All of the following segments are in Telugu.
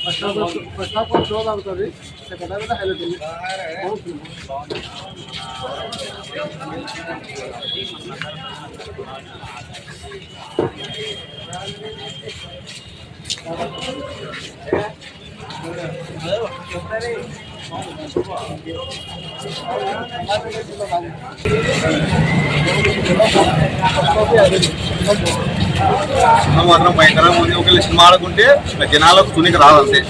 ఫస్ట్ హాఫ్ స్లో అవుతుంది, సెకండ్ హాఫ్ హైలైట్ ఉంది. మాత్రం భయంకరంగా ఉంది. ఒకవేళ సినిమా ఆడుకుంటే జనాలకు తునికి రాదంతే.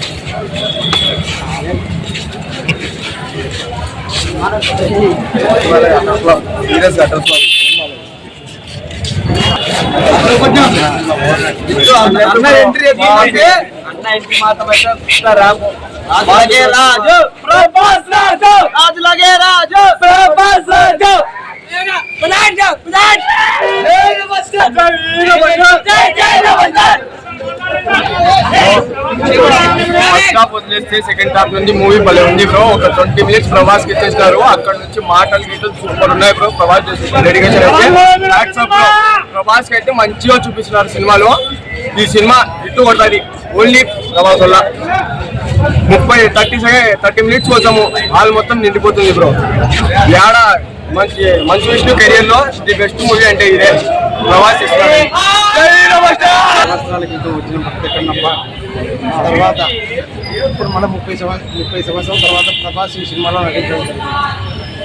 వదిలేస్తే సెకండ్ హాఫ్ నుంచి మూవీ భలే ఉంది బ్రో. ఒక 20 minutes ప్రభాస్ కి ఇచ్చేస్తారు. అక్కడ నుంచి మాటలు గీటలు సూపర్ ఉన్నాయి బ్రో. ప్రభాస్ డెడికేషన్ అయితే ప్రభాస్ కి అయితే మంచిగా చూపిస్తున్నారు సినిమాలో. ఈ సినిమా ఇటు కొడుతుంది ఓన్లీ ప్రభాస్ వల్ల. 30 minutes కోసము హాల్ మొత్తం నిండిపోతుంది బ్రో. యాడ మంచి విష్ణు కెరియర్ లో ది బెస్ట్ మూవీ అంటే ఇదే. ప్రభాస్ తర్వాత ఇప్పుడు మన 30 సంవత్సరాల తర్వాత ప్రభాస్ ఈ సినిమాలో నటించడం జరిగింది.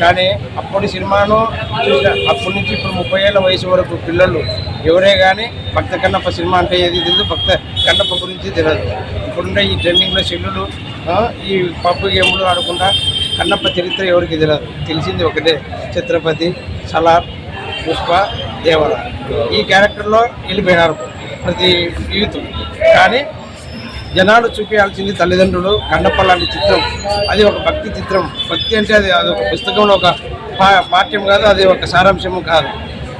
కానీ అప్పటి సినిమాను అప్పటి నుంచి ఇప్పుడు 30 ఏళ్ల వయసు వరకు పిల్లలు ఎవరే కానీ భక్త కన్నప్ప సినిమా అంటే ఏది తెలియదు, భక్త కన్నప్ప గురించి తెలియదు. ఇప్పుడున్న ఈ ట్రెండింగ్లో సెల్లులు ఈ పప్పు గేములు ఆడకుండా కన్నప్ప చరిత్ర ఎవరికి తెలియదు. తెలిసింది ఒకటే, ఛత్రపతి, సలార్, పుష్ప, దేవర. ఈ క్యారెక్టర్లో వెళ్ళిపోయినారు ప్రతి యూత్. కానీ జనాలు చూపించాల్సింది తల్లిదండ్రులు. కన్నప్ప లాంటి చిత్రం అది ఒక భక్తి చిత్రం. భక్తి అంటే అది ఒక పుస్తకంలో ఒక పాఠ్యం కాదు, అది ఒక సారాంశము కాదు.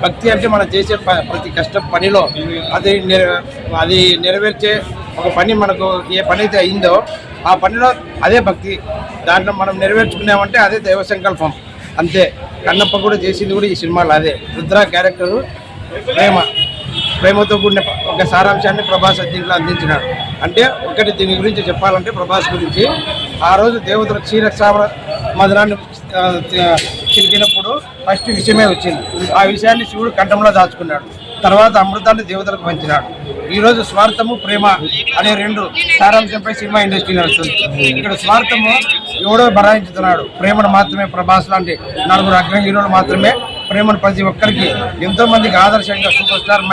భక్తి అంటే మనం చేసే ప్రతి కష్ట పనిలో అది నెరవేర్చే ఒక పని. మనకు ఏ పని అయితే అయిందో ఆ పనిలో అదే భక్తి. దాంట్లో మనం నెరవేర్చుకున్నామంటే అదే దైవ సంకల్పం అంతే. కన్నప్ప కూడా చేసింది కూడా ఈ సినిమాలో అదే. రుద్ర క్యారెక్టరు ప్రేమతో కూడిన ఒక సారాంశాన్ని ప్రభాస్ దీంట్లో అందించినాడు. అంటే ఒకటి దీని గురించి చెప్పాలంటే ప్రభాస్ గురించి, ఆ రోజు దేవతల క్షీరసాగర మధురాన్ని చిలికినప్పుడు ఫస్ట్ విషయమే వచ్చింది. ఆ విషయాన్ని శివుడు కంఠంలో దాచుకున్నాడు. తర్వాత అమృతాన్ని దేవతలకు పంచినాడు. ఈరోజు స్వార్థము ప్రేమ అనే 2 సారాంశంపై సినిమా ఇండస్ట్రీ నడుస్తుంది. ఇక్కడ స్వార్థము ఎవడో బరాయించుతున్నాడు, ప్రేమను మాత్రమే ప్రభాస్ లాంటి 4 అగ్ర హీరోలు మాత్రమే ప్రేమను ప్రతి ఒక్కరికి ఎంతో మందికి ఆదర్శంగా సూపర్ స్టార్